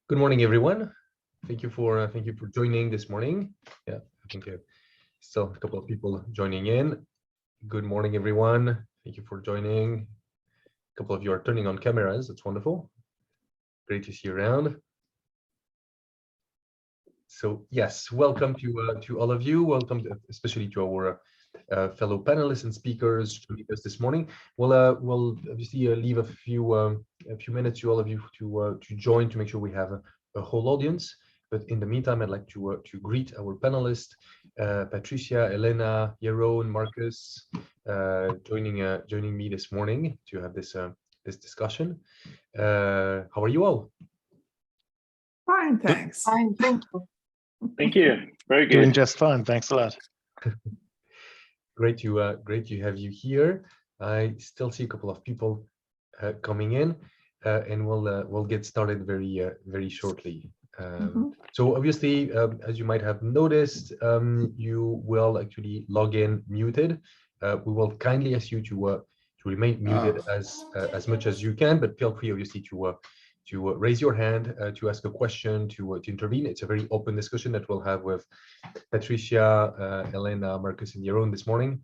Good morning, everyone. Thank you for joining this morning. Yeah, I think still a couple of people joining in. Good morning, everyone. Thank you for joining. A couple of you are turning on cameras. That's wonderful. Great to see you around. So yes, welcome to all of you. Welcome, especially to our fellow panelists and speakers joining us this morning. We'll obviously leave a few minutes to all of you to join to make sure we have a whole audience. But in the meantime, I'd like to greet our panelists, Patricia, Helena, Jeroen, Marcus, joining me this morning to have this discussion. How are you all? Fine, thanks. Fine, thank you. Thank you. Very good. Doing just fine. Thanks a lot. Great to have you here. I still see a couple of people coming in, and we'll get started very shortly. So obviously, as you might have noticed, you will actually log in muted. We will kindly ask you to remain muted as much as you can, but feel free obviously to raise your hand, to ask a question, to intervene. It's a very open discussion that we'll have with Patricia, Helena, Marcus, and Jeroen this morning.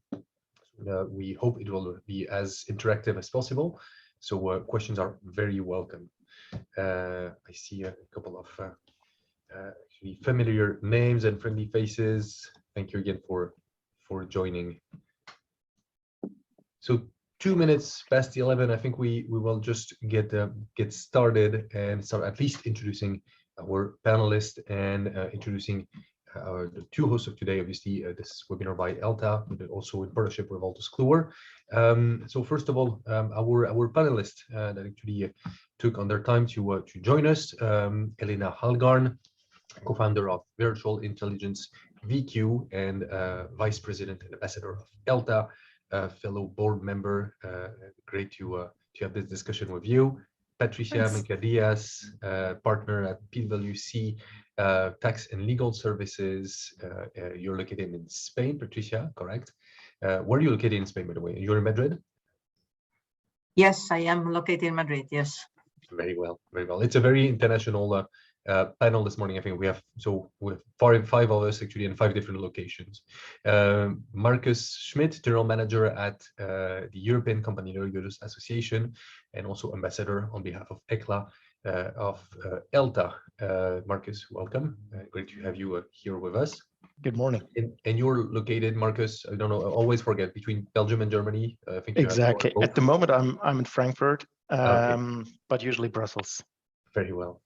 We hope it will be as interactive as possible. So questions are very welcome. I see a couple of actually familiar names and friendly faces. Thank you again for joining. So 2 minutes past the 11, I think we will just get started and start at least introducing our panelists and introducing the two hosts of today. Obviously, this webinar by ELTA, but also in partnership with Wolters Kluwer. So first of all, our panelists that actually took on their time to join us, Helena Hallgarn, co-founder of Virtual Intelligence VQ and Vice President and Ambassador of ELTA. Fellow board member, great to have this discussion with you. Patricia Manca, partner at PwC Tax and Legal Services. You're located in Spain, Patricia, correct? Where are you located in Spain, by the way? You're in Madrid? Yes, I am located in Madrid, yes. Very well, very well. It's a very international panel this morning. I think we have five of us actually in 5 different locations. Marcus Schmitt, general manager at the European Company Lawyers Association, and also ambassador on behalf of ECLA of ELTA. Marcus, welcome. Great to have you here with us. Good morning. And you're located, Marcus, I don't know, I always forget, between Belgium and Germany. I think exactly. At the moment, I'm in Frankfurt, okay. but usually Brussels. Very well.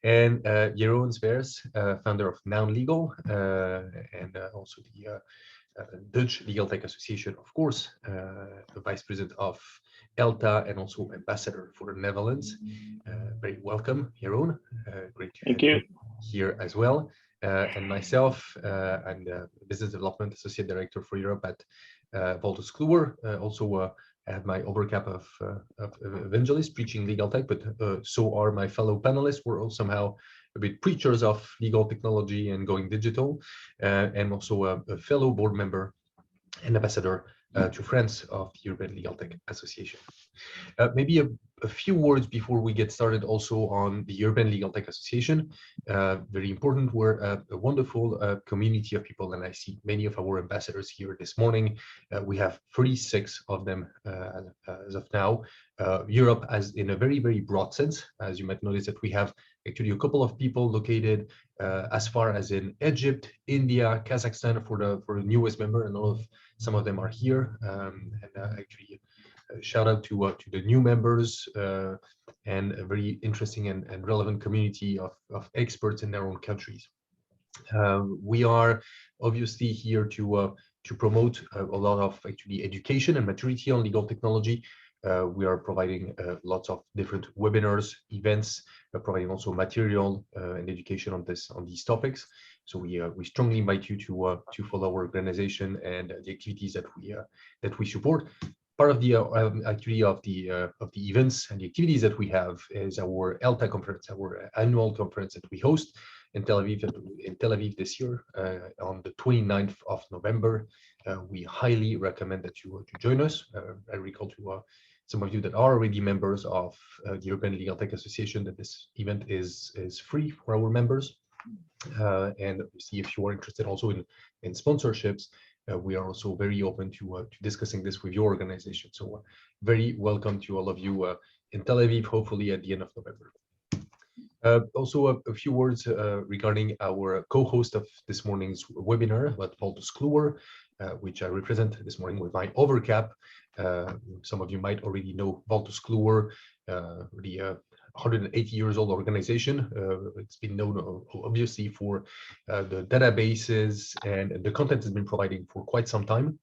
And Jeroen Zweers, founder of Noun Legal, and also the Dutch Legal Tech Association, of course, the vice president of ELTA and also ambassador for the Netherlands. Very welcome, Jeroen. Great to have you here as well. And myself, I'm the business development associate director for Europe at Wolters Kluwer. Also, I have my overcap of evangelist preaching legal tech, but so are my fellow panelists. We're all somehow a bit preachers of legal technology and going digital, and also a fellow board member and ambassador to France of the European Legal Tech Association. Maybe a few words before we get started also on the European Legal Tech Association. Very important, we're a wonderful community of people, and I see many of our ambassadors here this morning. We have 36 of them as of now. Europe as in a very, very broad sense. As you might notice that we have actually a couple of people located as far as in Egypt, India, Kazakhstan for the newest member, and some of them are here. Actually, shout out to the new members and a very interesting and relevant community of experts in their own countries. We are obviously here to promote a lot of actually education and maturity on legal technology. We are providing lots of different webinars, events, providing also material and education on these topics. So we strongly invite you to follow our organization and the activities that we support. Part of the actually of the events and the activities that we have is our ELTA conference, our annual conference that we host in Tel Aviv this year on the 29th of November. We highly recommend that you join us. I recall to some of you that are already members of the European Legal Tech Association, that this event is free for our members. And see if you are interested also in sponsorships, we are also very open to discussing this with your organization. So very welcome to all of you in Tel Aviv, hopefully at the end of November. Also a few words regarding our co-host of this morning's webinar, Wolters Kluwer, which I represent this morning with my overcap. Some of you might already know Wolters Kluwer, the 180 years old organization. It's been known obviously for the databases and the content has been providing for quite some time.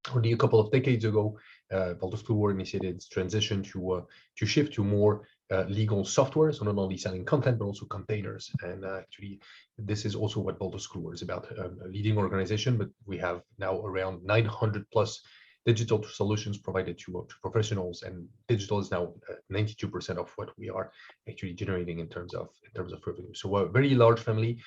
Already a couple of decades ago, Wolters Kluwer initiated its transition to shift to more legal software, so not only selling content but also containers. And actually, this is also what Wolters Kluwer is about, a leading organization. But we have now around 900 plus digital solutions provided to professionals, and digital is now 92% of what we are actually generating in terms of revenue. So a very large family.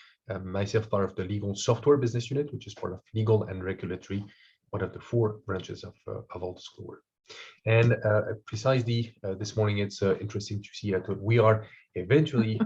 Myself, part of the legal software business unit, which is part of legal and regulatory, one of the 4 branches of Wolters Kluwer. And precisely this morning, it's interesting to see that we are eventually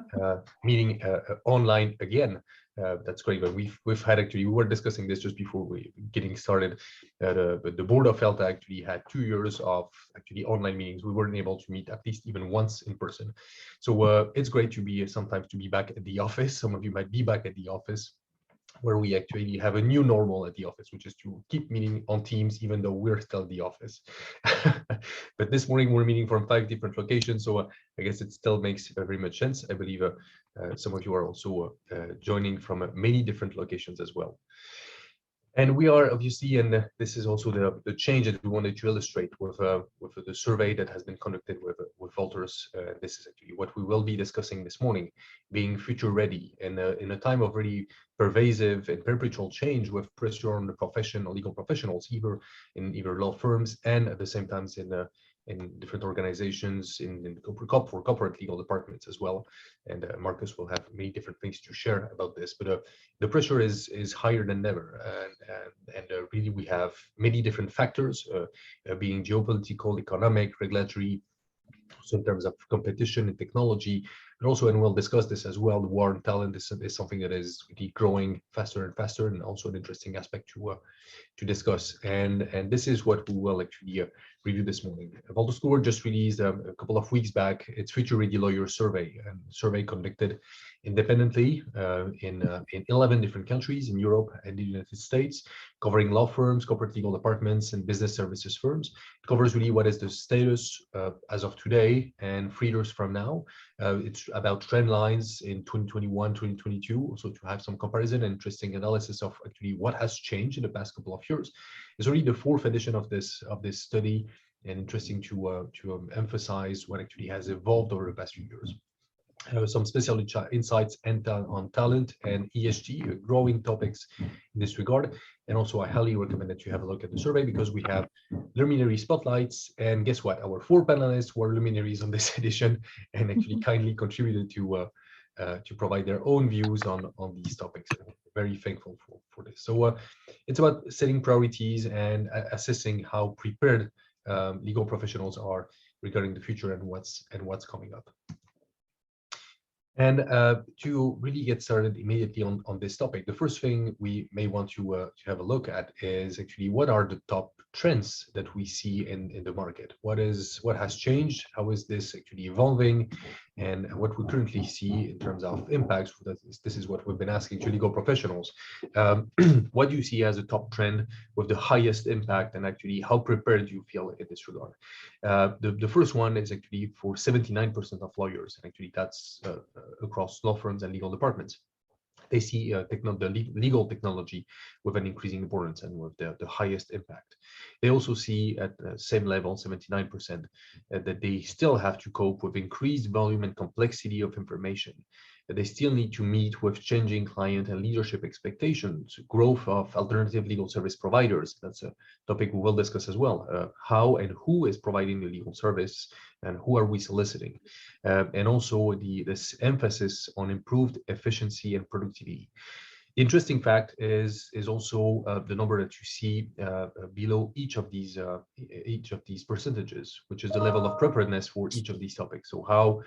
meeting online again. That's great, but we've had actually, we were discussing this just before we getting started. The board of ELTA actually had 2 years of actually online meetings. We weren't able to meet at least even once in person. So it's great to be sometimes to be back at the office. Some of you might be back at the office, where we actually have a new normal at the office, which is to keep meeting on Teams, even though we're still at the office. But this morning we're meeting from 5 different locations, so I guess it still makes very much sense. I believe some of you are also joining from many different locations as well. And we are obviously, and this is also the change that we wanted to illustrate with the survey that has been conducted with Wolters. This is actually what we will be discussing this morning, being future ready. And in a time of really pervasive and perpetual change, with pressure on the legal professionals, either in law firms and at the same time in different organizations, for corporate legal departments as well. And Marcus will have many different things to share about this, but the pressure is higher than ever. And really we have many different factors, being geopolitical, economic, regulatory, so in terms of competition and technology, but also, and we'll discuss this as well, the war on talent is something that is really growing faster and faster, and also an interesting aspect to discuss. And this is what we will actually review this morning. Wolters Kluwer just released a couple of weeks back its Future Ready Lawyer Survey, a survey conducted independently in 11 different countries in Europe and the United States, covering law firms, corporate legal departments, and business services firms. It covers really what is the status as of today and 3 years from now. It's about trend lines in 2021, 2022, also to have some comparison and interesting analysis of actually what has changed in the past couple of years. It's already the 4th edition of this study, and interesting to emphasize what actually has evolved over the past few years. Some special insights on talent and ESG, growing topics in this regard. And also, I highly recommend that you have a look at the survey, because we have luminary spotlights. And guess what? Our 4 panelists were luminaries on this edition, and actually kindly contributed to provide their own views on these topics. I'm very thankful for this. So it's about setting priorities and assessing how prepared legal professionals are regarding the future and what's coming up. And to really get started immediately on this topic, the first thing we may want to have a look at is actually what are the top trends that we see in the market. What has changed? How is this actually evolving? And what we currently see in terms of impacts. This is what we've been asking to legal professionals. What do you see as a top trend with the highest impact, and actually how prepared do you feel in this regard? The first one is actually for 79% of lawyers, and actually that's across law firms and legal departments. They see the legal technology with an increasing importance and with the highest impact. They also see at the same level, 79%, that they still have to cope with increased volume and complexity of information. They still need to meet with changing client and leadership expectations, growth of alternative legal service providers. That's a topic we will discuss as well. How and who is providing the legal service, and who are we soliciting? And also this emphasis on improved efficiency and productivity. Interesting fact is also the number that you see below each of these percentages, which is the level of preparedness for each of these topics. So how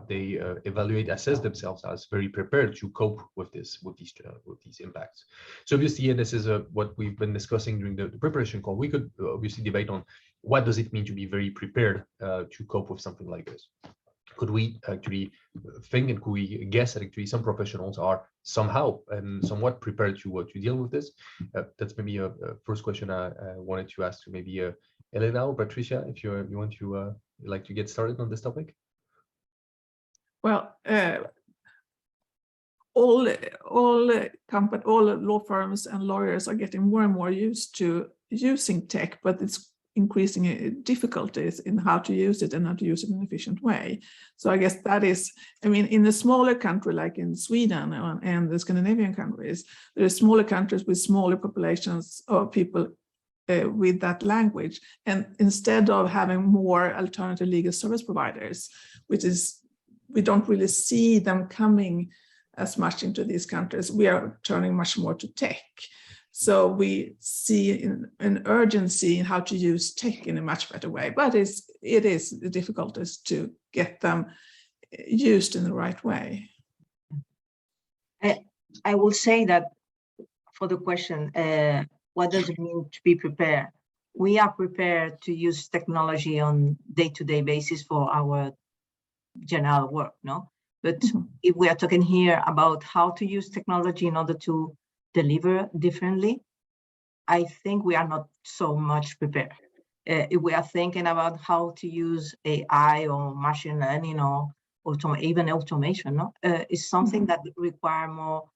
they evaluate, assess themselves as very prepared to cope with these impacts. So obviously, and this is what we've been discussing during the preparation call. We could obviously debate on what does it mean to be very prepared to cope with something like this. Could we actually think and could we guess that actually some professionals are somehow and somewhat prepared to deal with this? That's maybe a first question I wanted to ask to maybe Helena or Patricia, if you want to like to get started on this topic. Well, all law firms and lawyers are getting more and more used to using tech, but it's increasing difficulties in how to use it and how to use it in an efficient way. So I guess that is, I mean, in a smaller country like in Sweden and the Scandinavian countries, there are smaller countries with smaller populations of people with that language. And instead of having more alternative legal service providers, which is, we don't really see them coming as much into these countries, we are turning much more to tech. So we see an urgency in how to use tech in a much better way, but it is the difficulties to get them used in the right way. I will say that for the question, what does it mean to be prepared? We are prepared to use technology on day-to-day basis for our general work, no? But if we are talking here about how to use technology in order to deliver differently, I think we are not so much prepared. If we are thinking about how to use AI or machine learning or even automation, no? It's something that require more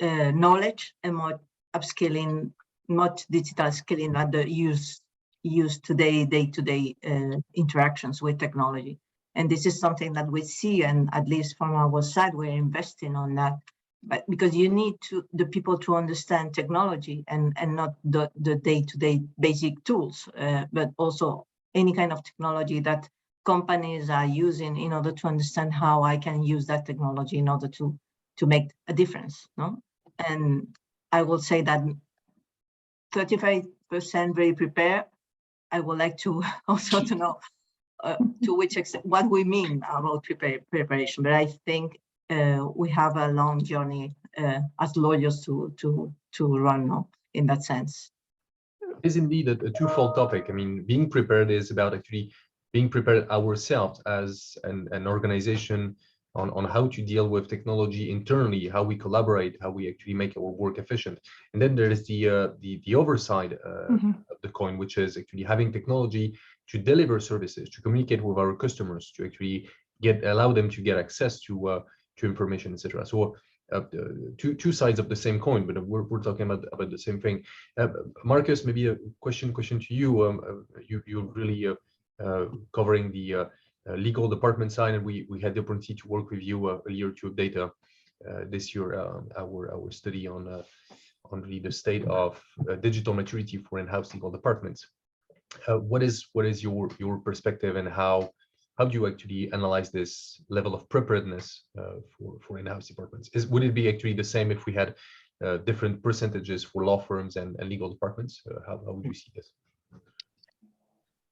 knowledge and more upskilling, not digital skilling that the use today, day-to-day interactions with technology. And this is something that we see, and at least from our side, we're investing on that. But because you need the people to understand technology and not the day-to-day basic tools, but also any kind of technology that companies are using in order to understand how I can use that technology in order to make a difference, no? And I will say that 35% very prepared. I would like to also to know to which extent what we mean about preparation, but I think we have a long journey as lawyers to run, no, in that sense. It is indeed a twofold topic. I mean, being prepared is about actually being prepared ourselves as an organization on how to deal with technology internally, how we collaborate, how we actually make our work efficient. And then there is the other side of the coin, which is actually having technology to deliver services, to communicate with our customers, to actually allow them to get access to information, etc. So two sides of the same coin, but we're talking about the same thing. Marcus, maybe a question to you. You're really covering the legal department side, and we had the opportunity to work with you earlier to update this year our study on really the state of digital maturity for in-house legal departments. What is your perspective, and how do you actually analyze this level of preparedness for in-house departments? Would it be actually the same if we had different percentages for law firms and legal departments? How would you see this?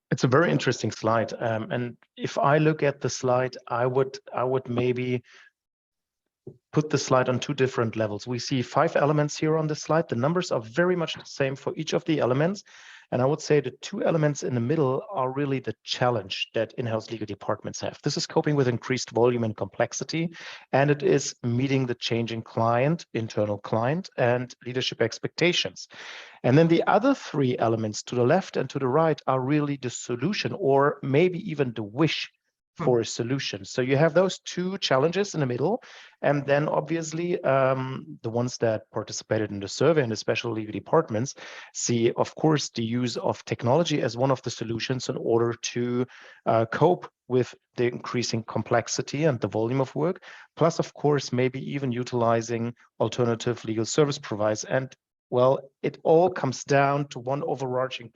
It's a very interesting slide, and if I look at the slide, I would maybe put the slide on two different levels. We see 5 elements here on the slide. The numbers are very much the same for each of the elements. And I would say the 2 elements in the middle are really the challenge that in-house legal departments have. This is coping with increased volume and complexity, and it is meeting the changing client, internal client, and leadership expectations. And then the other 3 elements to the left and to the right are really the solution, or maybe even the wish for a solution. So you have those 2 challenges in the middle, and then obviously the ones that participated in the survey, and especially legal departments, see, of course, the use of technology as one of the solutions in order to cope with the increasing complexity and the volume of work, plus, of course, maybe even utilizing alternative legal service providers. And well, it all comes down to one overarching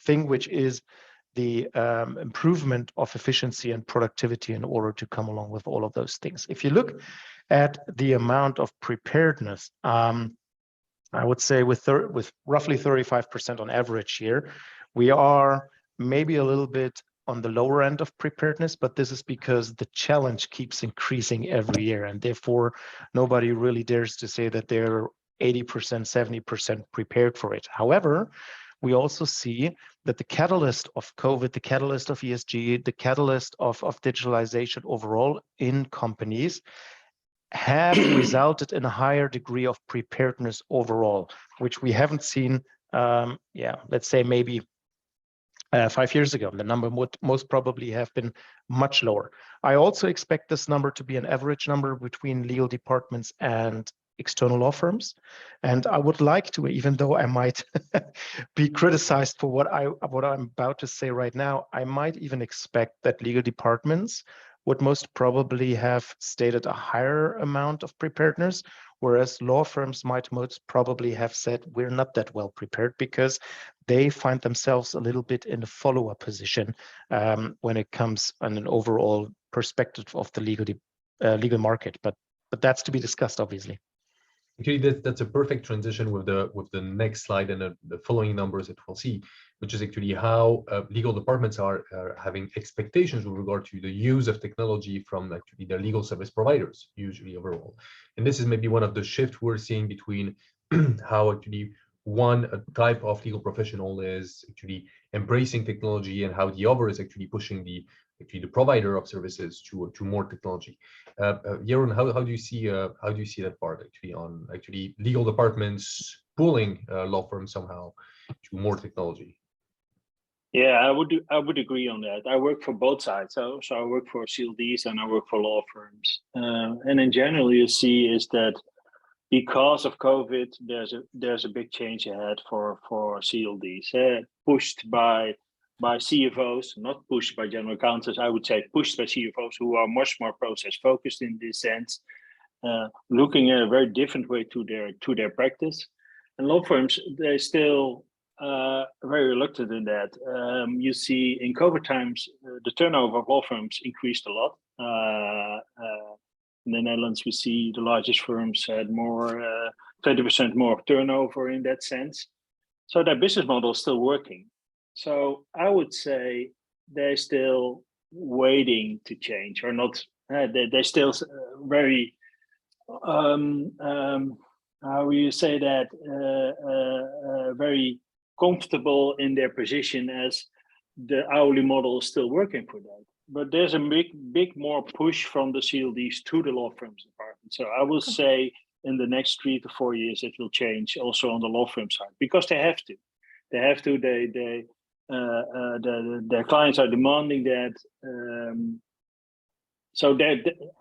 thing, which is the improvement of efficiency and productivity in order to come along with all of those things. If you look at the amount of preparedness, I would say with roughly 35% on average here, we are maybe a little bit on the lower end of preparedness, but this is because the challenge keeps increasing every year, and therefore nobody really dares to say that they're 80%, 70% prepared for it. However, we also see that the catalyst of COVID, the catalyst of ESG, the catalyst of digitalization overall in companies have resulted in a higher degree of preparedness overall, which we haven't seen, let's say maybe 5 years ago. The number would most probably have been much lower. I also expect this number to be an average number between legal departments and external law firms. And I would like to, even though I might be criticized for what I'm about to say right now, I might even expect that legal departments would most probably have stated a higher amount of preparedness, whereas law firms might most probably have said we're not that well prepared, because they find themselves a little bit in a follow-up position when it comes on an overall perspective of the legal market. But that's to be discussed, obviously. Actually, that's a perfect transition with the next slide and the following numbers that we'll see, which is actually how legal departments are having expectations with regard to the use of technology from actually their legal service providers, usually overall. And this is maybe one of the shifts we're seeing between how actually one type of legal professional is actually embracing technology and how the other is actually pushing the provider of services to more technology. Jeroen, how do you see that part actually on legal departments pulling law firms somehow to more technology? Yeah, I would agree on that. I work for both sides, so I work for CLDs and I work for law firms. And in general, you see is that because of COVID, there's a big change ahead for CLDs, pushed by CFOs, not pushed by general counsels. I would say pushed by CFOs who are much more process focused in this sense, looking at a very different way to their practice. And law firms, they're still very reluctant in that. You see in COVID times, the turnover of law firms increased a lot. In the Netherlands, we see the largest firms had more, 20% more turnover in that sense. So their business model is still working. So I would say they're still waiting to change, or not. They're still very, how will you say that, very comfortable in their position as the hourly model is still working for them. But there's a big more push from the CLDs to the law firms department. So I will say in the next 3 to 4 years, it will change also on the law firm side, because they have to. They have to. Their clients are demanding that. So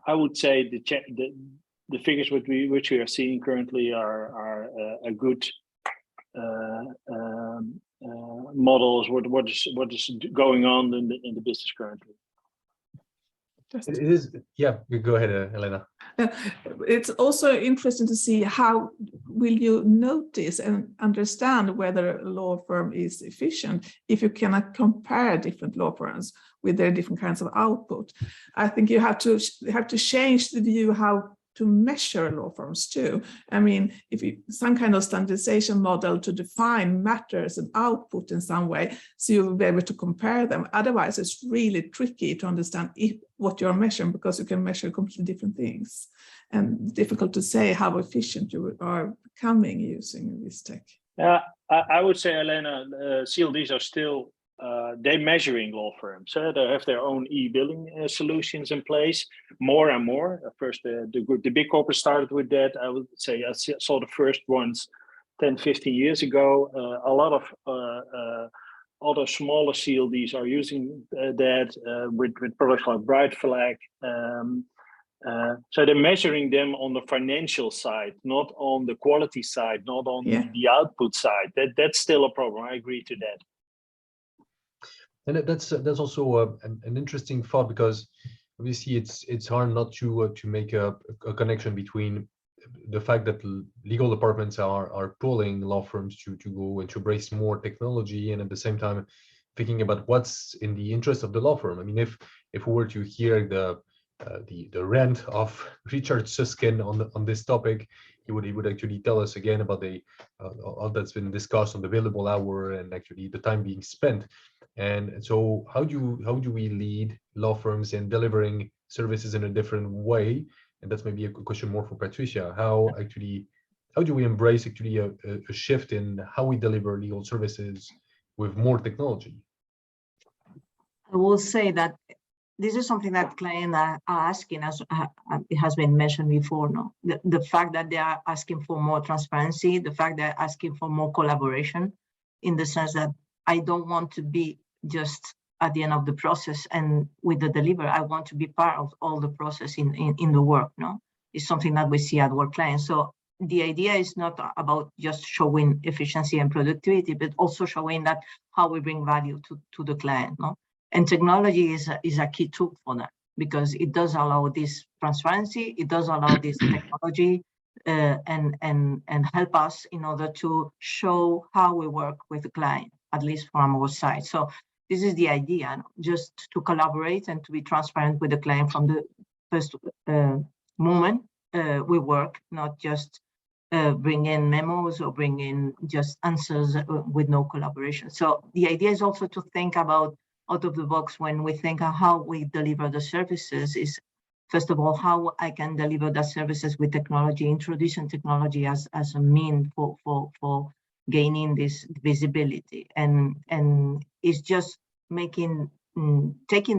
I would say the figures which we are seeing currently are a good models. What is going on in the business currently? It is, yeah. Go ahead, Helena. It's also interesting to see how will you notice and understand whether a law firm is efficient if you cannot compare different law firms with their different kinds of output. I think you have to change the view how to measure law firms too. I mean, if some kind of standardization model to define matters and output in some way, so you'll be able to compare them. Otherwise, it's really tricky to understand what you're measuring, because you can measure completely different things, and difficult to say how efficient you are becoming using this tech. Yeah, I would say, Helena, CLDs are still they're measuring law firms. They have their own e-billing solutions in place more and more. First, the big corporates started with that. I would say I saw the first ones 10, 15 years ago. A lot of other smaller CLDs are using that with products like Bright Flag. So they're measuring them on the financial side, not on the quality side, not on the output side. That's still a problem. I agree to that. And that's also an interesting thought, because obviously it's hard not to make a connection between the fact that legal departments are pulling law firms to go and to embrace more technology, and at the same time thinking about what's in the interest of the law firm. I mean, if we were to hear the rant of Richard Susskind on this topic, he would actually tell us again about the all that's been discussed on the billable hour and actually the time being spent. And so how do we lead law firms in delivering services in a different way? And that's maybe a question more for Patricia. How do we embrace actually a shift in how we deliver legal services with more technology? I will say that this is something that clients are asking, as it has been mentioned before. No, the fact that they are asking for more transparency, the fact they're asking for more collaboration, in the sense that I don't want to be just at the end of the process and with the delivery. I want to be part of all the process in the work. No, it's something that we see at our clients. So the idea is not about just showing efficiency and productivity, but also showing that how we bring value to the client. No. And technology is a key tool for that, because it does allow this transparency, it does allow this technology, and help us in order to show how we work with the client, at least from our side. So this is the idea, just to collaborate and to be transparent with the client from the first moment we work, not just bring in memos or bring in just answers with no collaboration. So the idea is also to think about out of the box when we think of how we deliver the services. Is first of all, how I can deliver the services with technology, introducing technology as a mean for gaining this visibility. And it's just taking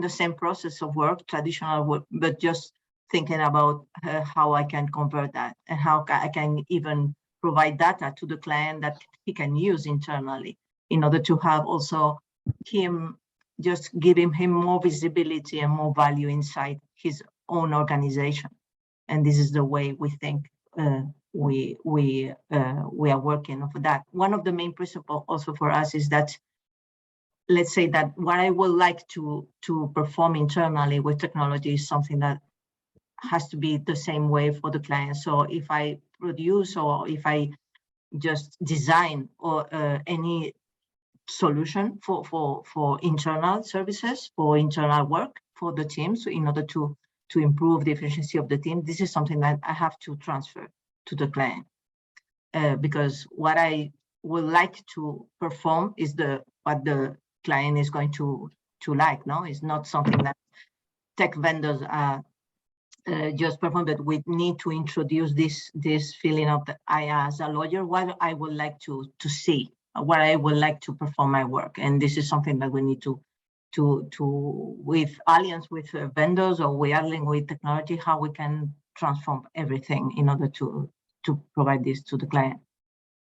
the same process of work, traditional work, but just thinking about how I can convert that and how I can even provide data to the client that he can use internally in order to have also him just giving him more visibility and more value inside his own organization. And this is the way we think we are working for that. One of the main principles also for us is that, let's say that what I would like to perform internally with technology is something that has to be the same way for the client. So if I produce or if I just design or any solution for internal services, for internal work for the teams, in order to improve the efficiency of the team, this is something that I have to transfer to the client, because what I would like to perform is what the client is going to like. No, it's not something that tech vendors are just perform, but we need to introduce this feeling of that I, as a lawyer, what I would like to see, what I would like to perform my work. And this is something that we need to with alliance with vendors, or we are with technology, how we can transform everything in order to provide this to the client.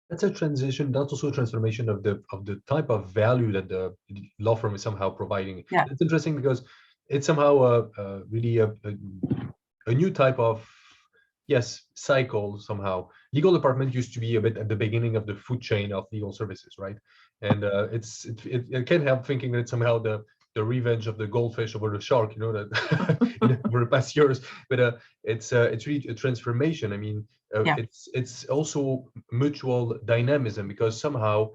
That's a transition. That's also a transformation of the type of value that the law firm is somehow providing. Yeah. It's interesting because it's somehow really a new type of cycle. Somehow legal department used to be a bit at the beginning of the food chain of legal services, right? And it can't help thinking that it's somehow the revenge of the goldfish over the shark, that over the past years. But it's really a transformation. I mean, it's also mutual dynamism, because somehow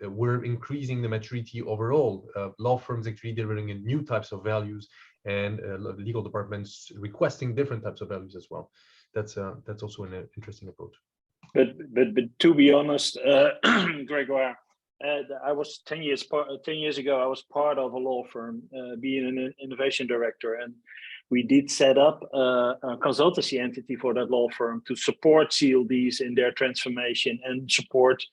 we're increasing the maturity overall. Law firms actually delivering in new types of values, and legal departments requesting different types of values as well. That's also an interesting approach. But to be honest, Gregoire, I was 10 years ago. I was part of a law firm, being an innovation director, and we did set up a consultancy entity for that law firm to support CLDs in their transformation and support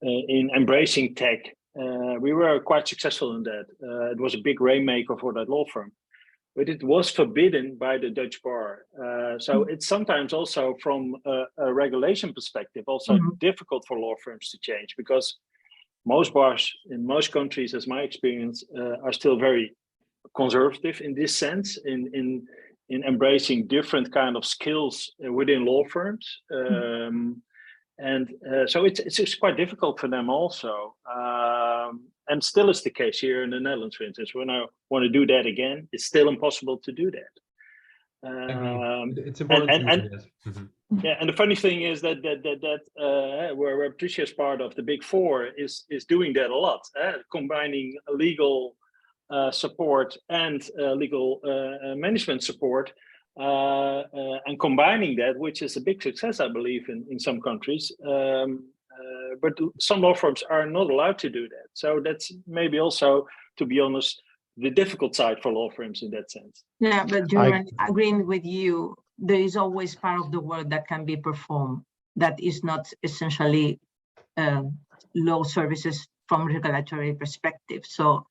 in embracing tech. We were quite successful in that. It was a big rainmaker for that law firm, but it was forbidden by the Dutch bar. So it's sometimes also from a regulation perspective also difficult for law firms to change, because most bars in most countries, as my experience, are still very conservative in this sense, in embracing different kind of skills within law firms. So it's quite difficult for them also. And still is the case here in the Netherlands, for instance. When I want to do that again, it's still impossible to do that. It's important. And Yes. Mm-hmm. Yeah, and the funny thing is that where Patricia's part of the Big Four is doing that a lot, combining legal support and legal management support, and combining that, which is a big success, I believe, in some countries. But some law firms are not allowed to do that. So that's maybe also, to be honest, the difficult side for law firms in that sense. Yeah, but Jeroen, agreeing with you, there is always part of the work that can be performed that is not essentially law services from regulatory perspective. So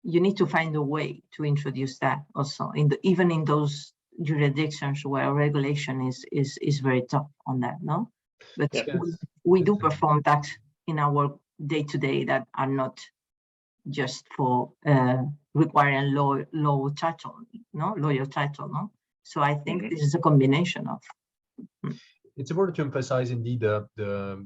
you need to find a way to introduce that also even in those jurisdictions where regulation is very tough on that, no? But yes, we do perform that in our day-to-day that are not just for requiring lawyer title, no? So I think this is a combination of. It's important to emphasize indeed the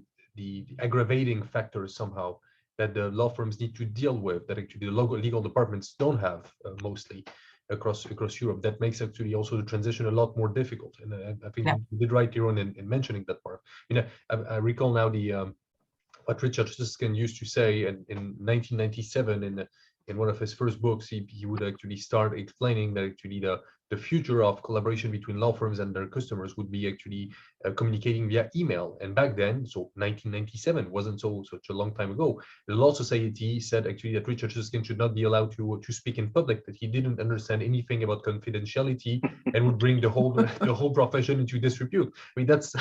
aggravating factors somehow that the law firms need to deal with, that actually the local legal departments don't have mostly across Europe. That makes actually also the transition a lot more difficult. And I think you did right, Jeroen, in mentioning that part. I recall now what Richard Susskind used to say in 1997 in one of his first books. He would actually start explaining that actually the future of collaboration between law firms and their customers would be actually communicating via email. And back then, so 1997 wasn't such a long time ago, the Law Society said actually that Richard Susskind should not be allowed to speak in public, that he didn't understand anything about confidentiality and would bring the whole profession into disrepute. I mean, that's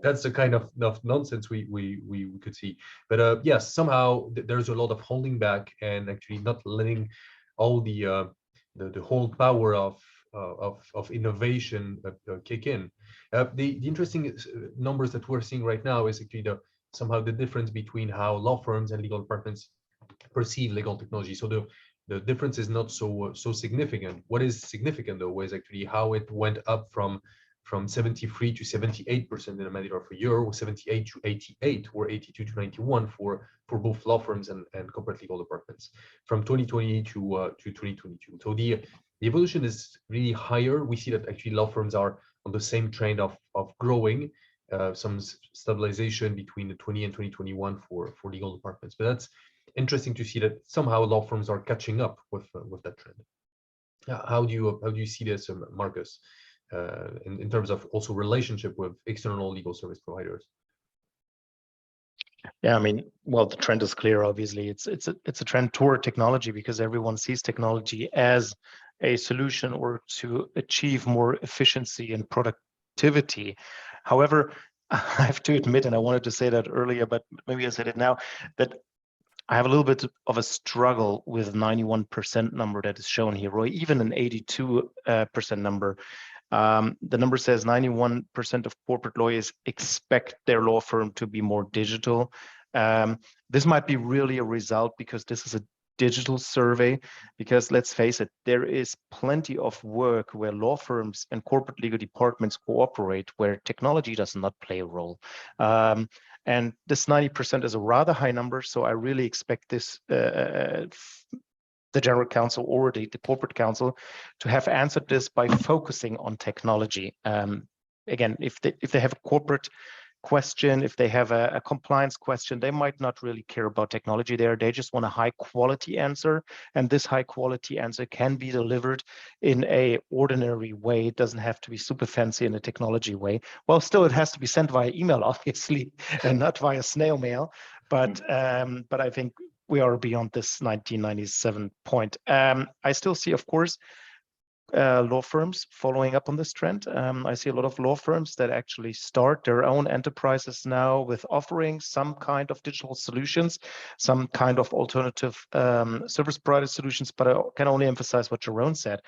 that's the kind of nonsense we could see. But yes, somehow there's a lot of holding back and actually not letting all the whole power of innovation kick in. The interesting numbers that we're seeing right now is actually somehow the difference between how law firms and legal departments perceive legal technology. So the difference is not so significant. What is significant though is actually how it went up from 73 to 78% in a matter of a year, or 78 to 88, or 82 to 91 for both law firms and corporate legal departments from 2020 to 2022. So the evolution is really higher. We see that actually law firms are on the same trend of growing, some stabilization between the 20 and 2021 for legal departments. But that's interesting to see that somehow law firms are catching up with that trend. How do you see this, Marcus? In terms of also relationship with external legal service providers? Yeah, I mean, well, the trend is clear. Obviously, it's a trend toward technology because everyone sees technology as a solution or to achieve more efficiency and productivity. However, I have to admit, and I wanted to say that earlier, but maybe I said it now, that I have a little bit of a struggle with 91% number that is shown here, or even an 82% number. The number says 91% of corporate lawyers expect their law firm to be more digital. This might be really a result because this is a digital survey, because let's face it, there is plenty of work where law firms and corporate legal departments cooperate, where technology does not play a role. And this 90% is a rather high number, so I really expect this the general counsel or the corporate counsel to have answered this by focusing on technology. Again, if they have a corporate question, if they have a compliance question, they might not really care about technology there. They just want a high quality answer, and this high quality answer can be delivered in a ordinary way. It doesn't have to be super fancy in a technology way. Well, still it has to be sent via email, obviously, and not via snail mail. But I think we are beyond this 1997 point. I still see, of course, law firms following up on this trend. I see a lot of law firms that actually start their own enterprises now with offering some kind of digital solutions, some kind of alternative service provider solutions. But I can only emphasize what Jeroen said.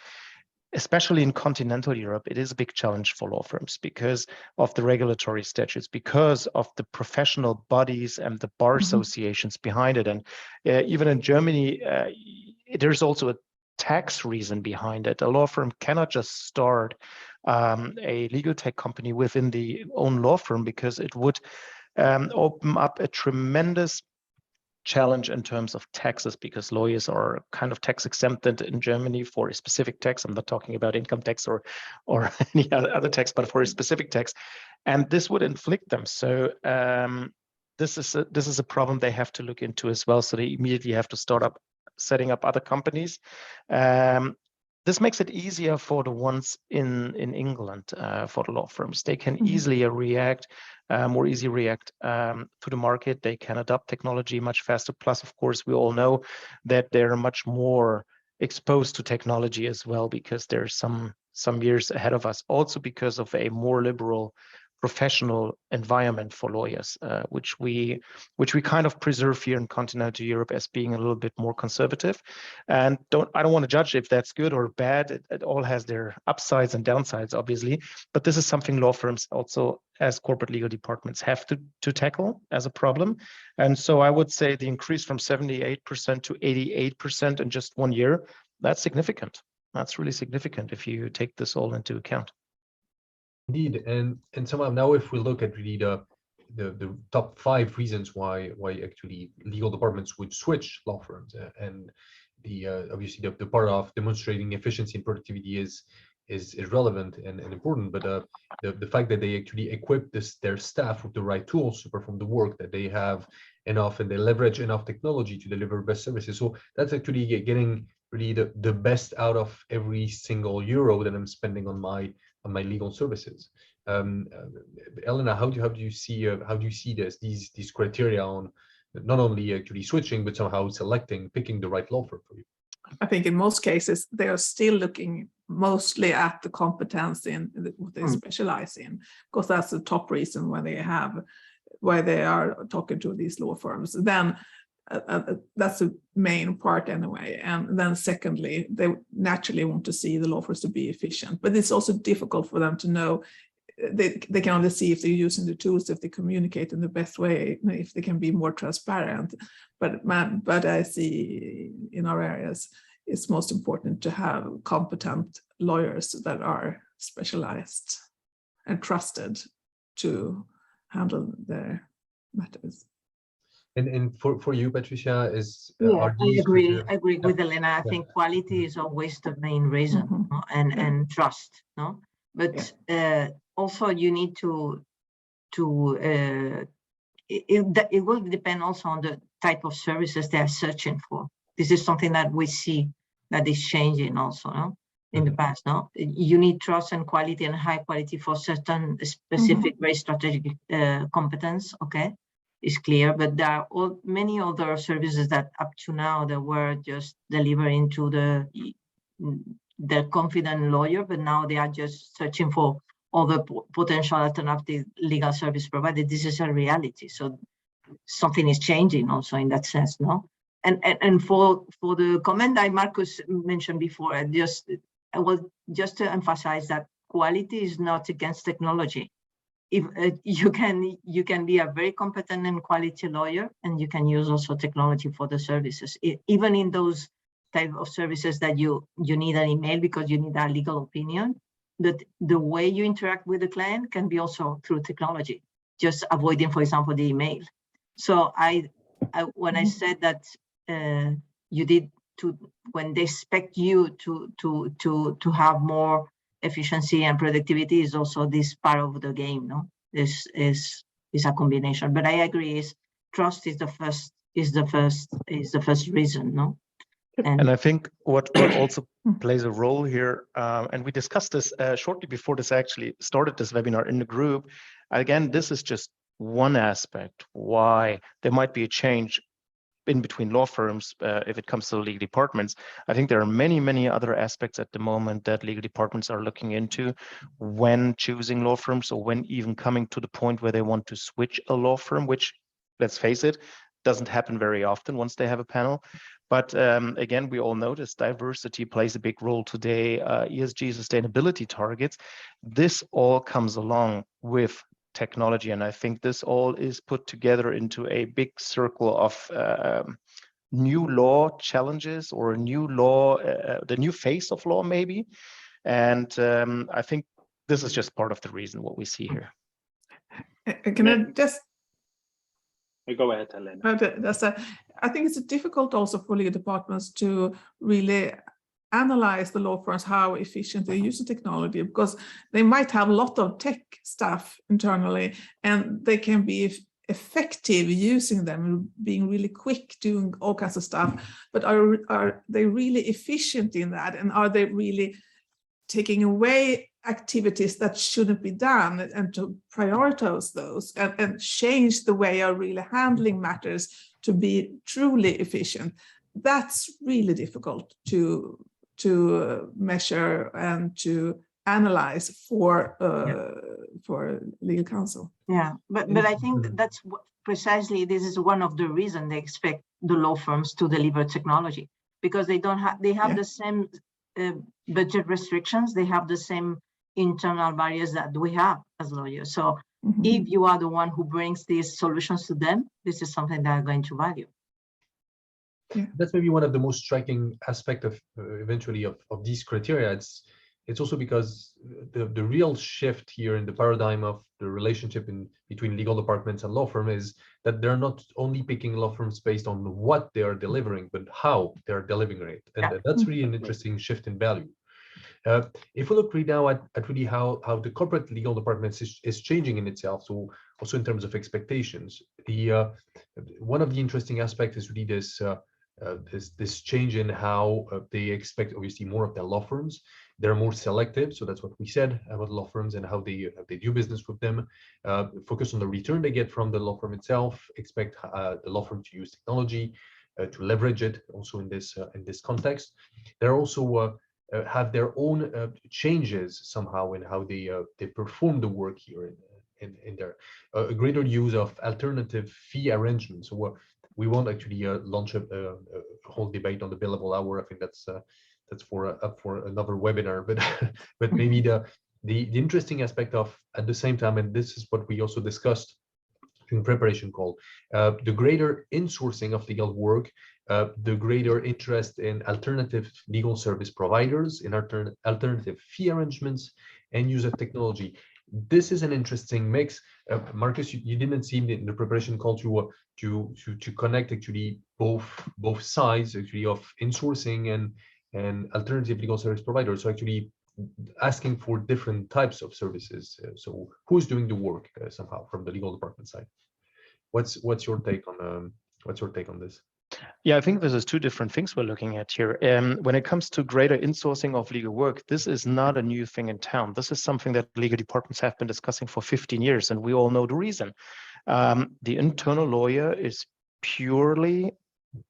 Especially in continental Europe, it is a big challenge for law firms because of the regulatory statutes, because of the professional bodies and the bar associations behind it. And even in Germany, there's also a tax reason behind it. A law firm cannot just start a legal tech company within the own law firm, because it would open up a tremendous challenge in terms of taxes, because lawyers are kind of tax exempted in Germany for a specific tax. I'm not talking about income tax or any other tax, but for a specific tax, and this would inflict them. So this is a problem they have to look into as well. So they immediately have to start setting up other companies. This makes it easier for the ones in England, for the law firms. They can easily react, more easily react to the market. They can adopt technology much faster. Plus, of course, we all know that they're much more exposed to technology as well, because there's some years ahead of us. Also because of a more liberal professional environment for lawyers, which we kind of preserve here in continental Europe as being a little bit more conservative. And I don't want to judge if that's good or bad. It all has their upsides and downsides, obviously. But this is something law firms also, as corporate legal departments, have to tackle as a problem. And so I would say the increase from 78% to 88% in just 1 year, that's significant. That's really significant if you take this all into account. Indeed, and somehow now, if we look at really the top 5 reasons why actually legal departments would switch law firms, and the obviously the part of demonstrating efficiency and productivity is relevant and important, but the fact that they actually equip their staff with the right tools to perform the work, that they have enough and they leverage enough technology to deliver best services. So that's actually getting really the best out of every single euro that I'm spending on my legal services. Helena, how do you see these criteria on not only actually switching, but somehow picking the right law firm for you? I think in most cases they are still looking mostly at the competence in what they specialize in, because that's the top reason why they are talking to these law firms. Then that's the main part anyway. And then secondly, they naturally want to see the law firms to be efficient, but it's also difficult for them to know. They can only see if they're using the tools, if they communicate in the best way, if they can be more transparent. But I see in our areas, it's most important to have competent lawyers that are specialized and trusted to handle their matters. And for you, Patricia, I agree with Helena. I think quality is always the main reason, no? and trust, no? But also you need it will depend also on the type of services they are searching for. This is something that we see that is changing also, no? In the past, no? You need trust and quality and high quality for certain specific, very strategic competence, okay? Is clear, but there are many other services that up to now that were just delivering to the confident lawyer, but now they are just searching for other potential alternative legal service providers. This is a reality. So something is changing also in that sense, no? And for the comment that Marcus mentioned before, I will just to emphasize that quality is not against technology. If you can be a very competent and quality lawyer, and you can use also technology for the services, even in those type of services that you need an email because you need a legal opinion. That the way you interact with the client can be also through technology, just avoiding, for example, the email. So when I said that when they expect you to have more efficiency and productivity, is also this part of the game, no? This is a combination, but I agree, trust is the first reason, no? And I think what also plays a role here, and we discussed this shortly before this actually started this webinar in the group. Again, this is just one aspect why there might be a change in between law firms if it comes to legal departments. I think there are many other aspects at the moment that legal departments are looking into when choosing law firms, or when even coming to the point where they want to switch a law firm, which, let's face it, doesn't happen very often once they have a panel. But again, we all notice diversity plays a big role today, ESG sustainability targets. This all comes along with technology, and I think this all is put together into a big circle of new law challenges, or a new law, the new face of law maybe. And I think this is just part of the reason what we see here. Can I just Go ahead, Helena. I think it's difficult also for legal departments to really analyze the law firms, how efficient they use the technology, because they might have a lot of tech staff internally, and they can be effective using them, being really quick, doing all kinds of stuff. But are they really efficient in that? And are they really taking away activities that shouldn't be done, and to prioritize those and change the way of really handling matters to be truly efficient? That's really difficult to measure and to analyze for legal counsel. Yeah, but I think that's precisely, this is one of the reasons they expect the law firms to deliver technology, because they have the same budget restrictions, they have the same internal barriers that we have as lawyers. So if you are the one who brings these solutions to them, this is something they are going to value. Yeah. That's maybe one of the most striking aspects of eventually of these criteria. It's also because the real shift here in the paradigm of the relationship between legal departments and law firm is that they're not only picking law firms based on what they are delivering, but how they're delivering it. And that's really an interesting shift in value. If we look right now at really how the corporate legal department is changing in itself, so also in terms of expectations, one of the interesting aspects is really this change in how they expect, obviously, more of their law firms. They're more selective, so that's what we said about law firms and how they do business with them. Focus on the return they get from the law firm itself. Expect the law firm to use technology to leverage it, also in this context. They're also have their own changes somehow in how they perform the work here in their a greater use of alternative fee arrangements. So we won't actually launch a whole debate on the billable hour. I think that's up for another webinar. But maybe the interesting aspect of, at the same time, and this is what we also discussed in preparation call, the greater insourcing of legal work, the greater interest in alternative legal service providers, in alternative fee arrangements, and use of technology. This is an interesting mix. Marcus, you didn't seem in the preparation call to connect actually both sides actually of insourcing and alternative legal service providers. So actually asking for different types of services. So who's doing the work somehow from the legal department side? What's your take on this? Yeah, I think this is two different things we're looking at here. When it comes to greater insourcing of legal work, this is not a new thing in town. This is something that legal departments have been discussing for 15 years, and we all know the reason. The internal lawyer is purely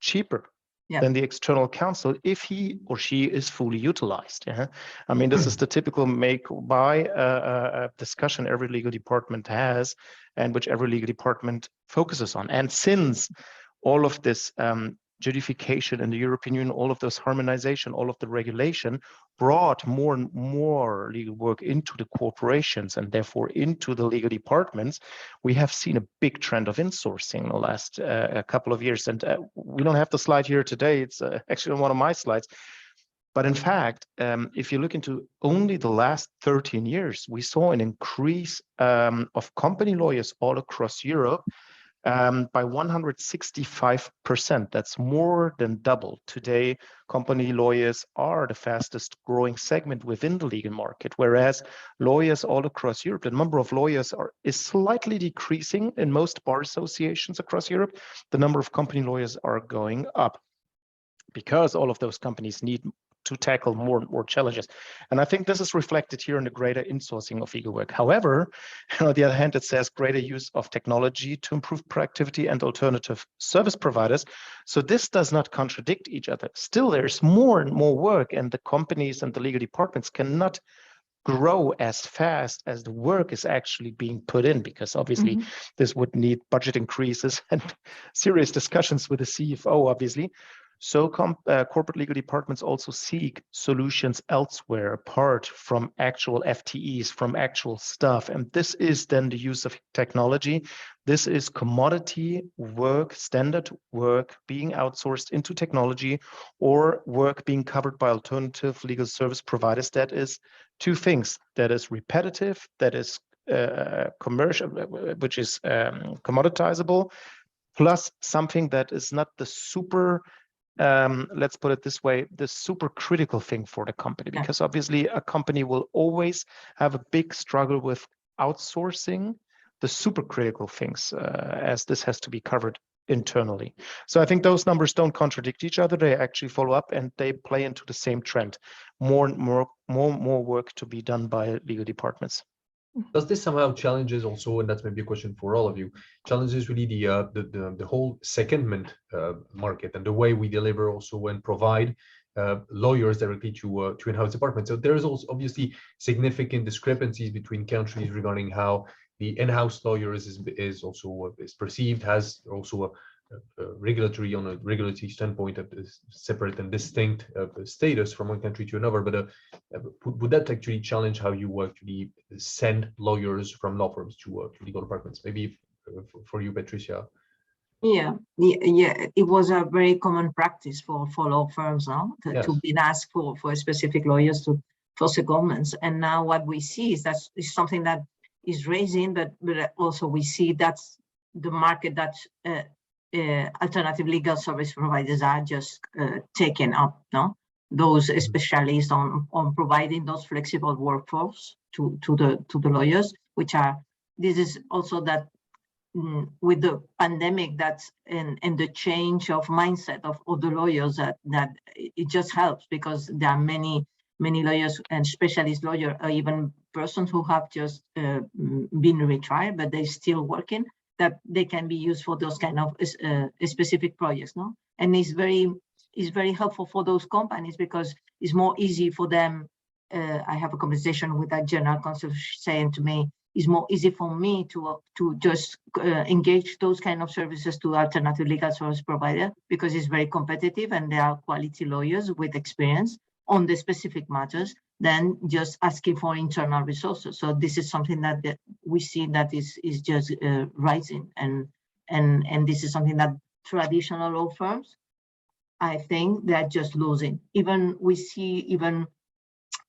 cheaper than the external counsel if he or she is fully utilized. I mean, this is the typical make-buy discussion every legal department has, and which every legal department focuses on. And since all of this judification in the European Union, all of this harmonization, all of the regulation brought more and more legal work into the corporations and therefore into the legal departments, we have seen a big trend of insourcing in the last couple of years. And we don't have the slide here today. It's actually on one of my slides. But in fact, if you look into only the last 13 years, we saw an increase of company lawyers all across Europe by 165%. That's more than double. Today, company lawyers are the fastest growing segment within the legal market, whereas lawyers all across Europe, the number of lawyers is slightly decreasing in most bar associations across Europe. The number of company lawyers are going up because all of those companies need to tackle more and more challenges. And I think this is reflected here in the greater insourcing of legal work. However, on the other hand, it says greater use of technology to improve productivity and alternative service providers. So this does not contradict each other. Still, there's more and more work, and the companies and the legal departments cannot grow as fast as the work is actually being put in, because obviously this would need budget increases and serious discussions with the CFO, obviously. So corporate legal departments also seek solutions elsewhere apart from actual FTEs, from actual staff. And this is then the use of technology. This is commodity work, standard work being outsourced into technology, or work being covered by alternative legal service providers. That is two things. That is repetitive, that is commercial, which is commoditizable, plus something that is not the super, let's put it this way, the super critical thing for the company, because obviously a company will always have a big struggle with outsourcing the super critical things, as this has to be covered internally. So I think those numbers don't contradict each other. They actually follow up and they play into the same trend. More work to be done by legal departments. Does this somehow challenges also, and that's maybe a question for all of you, challenges really the whole secondment market and the way we deliver also and provide lawyers directly to in-house departments? So there's also obviously significant discrepancies between countries regarding how the in-house lawyers is also perceived, has also a regulatory standpoint that is separate and distinct status from one country to another. But would that actually challenge how you actually send lawyers from law firms to legal departments? Maybe for you, Patricia. Yeah, it was a very common practice for law firms now to be asked for specific lawyers for secondments. And now what we see is that is something that is raising, but also we see that's the market that alternative legal service providers are just taking up. No, those specialists on providing those flexible workforce to the lawyers, which are, this is also that. With the pandemic, that's and the change of mindset of the lawyers, that it just helps, because there are many lawyers and specialist lawyers, or even persons who have just been retired, but they're still working, that they can be used for those kind of specific projects, no? And it's very helpful for those companies, because it's more easy for them. I have a conversation with a general counsel saying to me, it's more easy for me to just engage those kind of services to alternative legal service provider, because it's very competitive and there are quality lawyers with experience on the specific matters, than just asking for internal resources. So this is something that we see that is just rising, and this is something that traditional law firms, I think, they're just losing. Even we see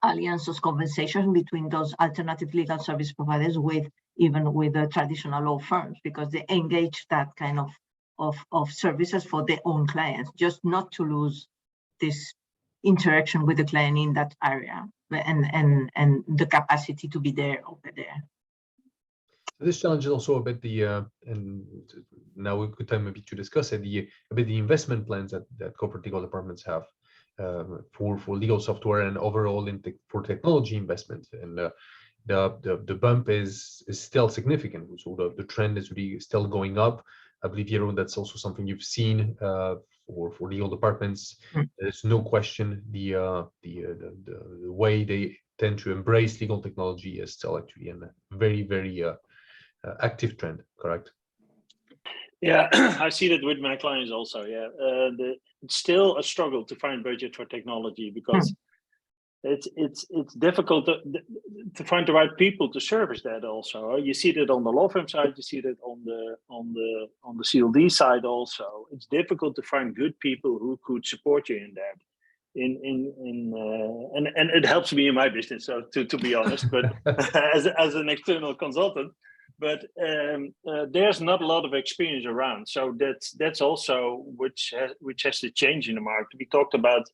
alliances, conversations between those alternative legal service providers with the traditional law firms, because they engage that kind of services for their own clients, just not to lose this interaction with the client in that area, and the capacity to be there over there. This challenge is also a bit and now a good time maybe to discuss it, the investment plans that corporate legal departments have for legal software and overall for technology investment. And the bump is still significant. So the trend is really still going up. I believe, Jeroen, that's also something you've seen for legal departments. There's no question the way they tend to embrace legal technology is still actually a very, very active trend, correct? Yeah, I see that with my clients also. Yeah, it's still a struggle to find budget for technology, because it's difficult to find the right people to service that. Also, you see that on the law firm side, you see that on the CLD side also. It's difficult to find good people who could support you in that. And it helps me in my business, so to be honest, but as an external consultant. But there's not a lot of experience around, so that's also which has to change in the market. We talked about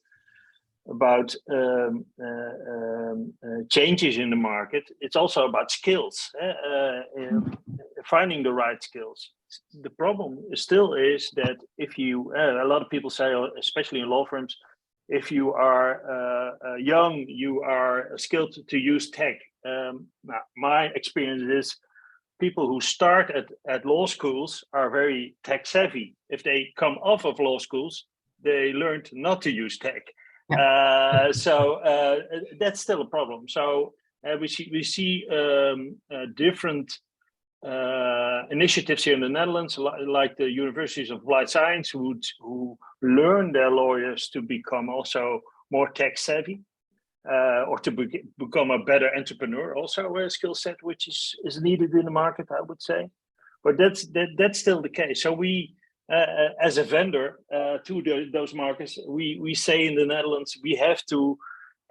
changes in the market. It's also about skills, finding the right skills. The problem still is that if you, a lot of people say, especially in law firms, if you are young, you are skilled to use tech. My experience is, people who start at law schools are very tech savvy. If they come off of law schools, they learned not to use tech. So that's still a problem. So we see different initiatives here in the Netherlands, like the Universities of Applied Science, who learn their lawyers to become also more tech savvy. Or to become a better entrepreneur, also a skill set which is needed in the market, I would say. But that's still the case. So we, as a vendor to those markets, we say in the Netherlands, we have to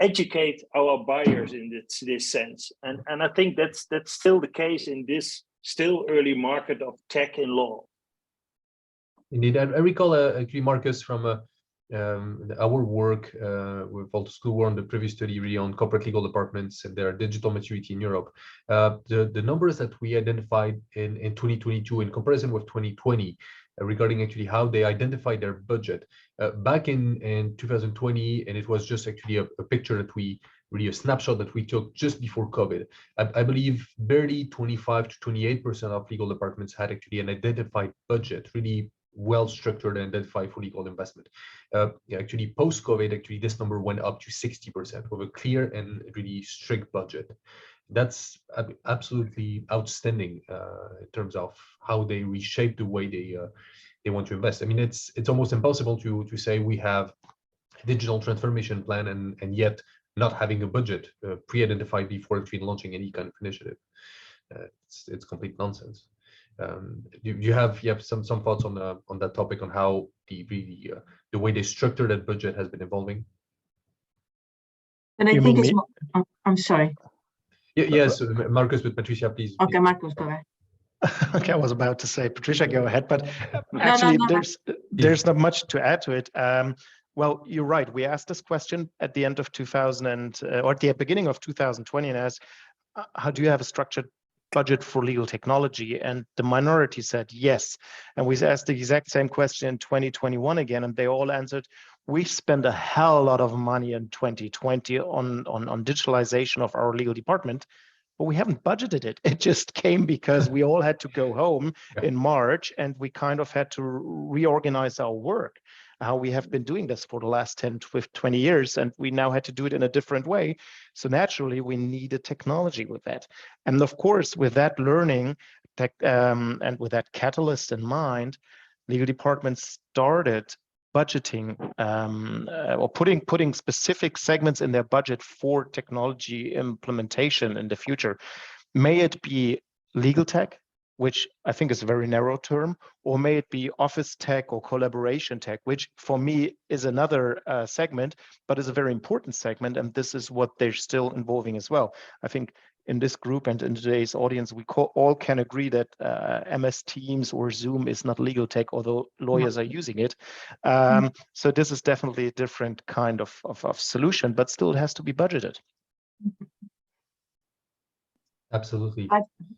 educate our buyers in this sense, and I think that's still the case in this still early market of tech in law. Indeed, I recall actually, Marcus, from our work with Wolters Kluwer on the previous study really on corporate legal departments and their digital maturity in Europe. The numbers that we identified in 2022 in comparison with 2020 regarding actually how they identified their budget back in 2020, and it was just actually a picture that we really a snapshot that we took just before COVID. I believe barely 25 to 28% of legal departments had actually an identified budget, really well structured and identified for legal investment. Actually, post COVID, actually this number went up to 60% with a clear and really strict budget. That's absolutely outstanding in terms of how they reshape the way they want to invest. I mean, it's almost impossible to say we have a digital transformation plan and yet not having a budget pre-identified before actually launching any kind of initiative. It's complete nonsense. Do you have some thoughts on that topic, on how the way they structure that budget has been evolving? And I think it's more, I'm sorry. Yes, Marcus, with Patricia, please. Okay, please. Marcus, go ahead. Okay, I was about to say, Patricia, go ahead, but actually there's not much to add to it. Well, you're right. We asked this question at the end of 2000 or at the beginning of 2020 and asked, how do you have a structured budget for legal technology? And the minority said yes. And we asked the exact same question in 2021 again, and they all answered, we spent a hell lot of money in 2020 on digitalization of our legal department, but we haven't budgeted it. It just came because we all had to go home in March, and we kind of had to reorganize our work, how we have been doing this for the last 10 to 20 years, and we now had to do it in a different way. So naturally, we needed technology with that. And of course, with that learning and with that catalyst in mind, legal departments started budgeting or putting specific segments in their budget for technology implementation in the future. May it be legal tech, which I think is a very narrow term, or may it be office tech or collaboration tech, which for me is another segment, but is a very important segment. And this is what they're still involving as well. I think in this group and in today's audience, we all can agree that MS Teams or Zoom is not legal tech, although lawyers are using it. So this is definitely a different kind of solution, but still it has to be budgeted. Absolutely.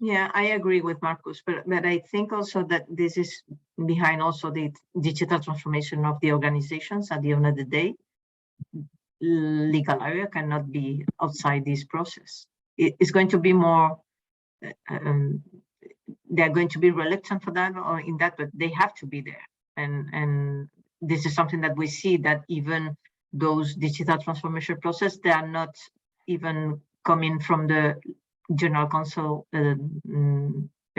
I agree with Marcus, but I think also that this is behind also the digital transformation of the organizations. At the end of the day, legal area cannot be outside this process. It's going to be more, they're going to be reluctant for that or in that, but they have to be there. And this is something that we see, that even those digital transformation process, they are not even coming from the General Counsel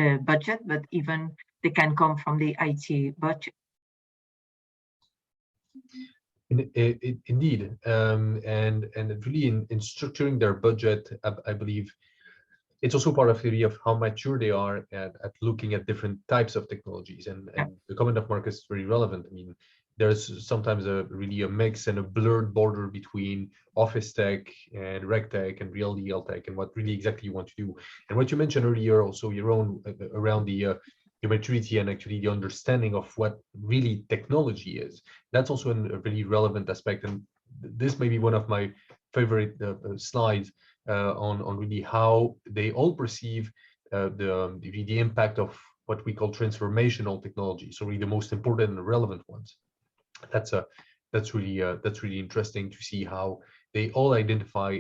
budget, but even they can come from the IT budget. Indeed, and really in structuring their budget, I believe it's also part of the theory of how mature they are at looking at different types of technologies. And the comment of Marcus is very relevant. I mean, there's sometimes really a mix and a blurred border between office tech and reg tech and real legal tech and what really exactly you want to do. And what you mentioned earlier also, Jeroen, around the maturity and actually the understanding of what really technology is. That's also a really relevant aspect. And this may be one of my favorite slides on really how they all perceive the impact of what we call transformational technology. So really the most important and relevant ones. That's really interesting to see how they all identify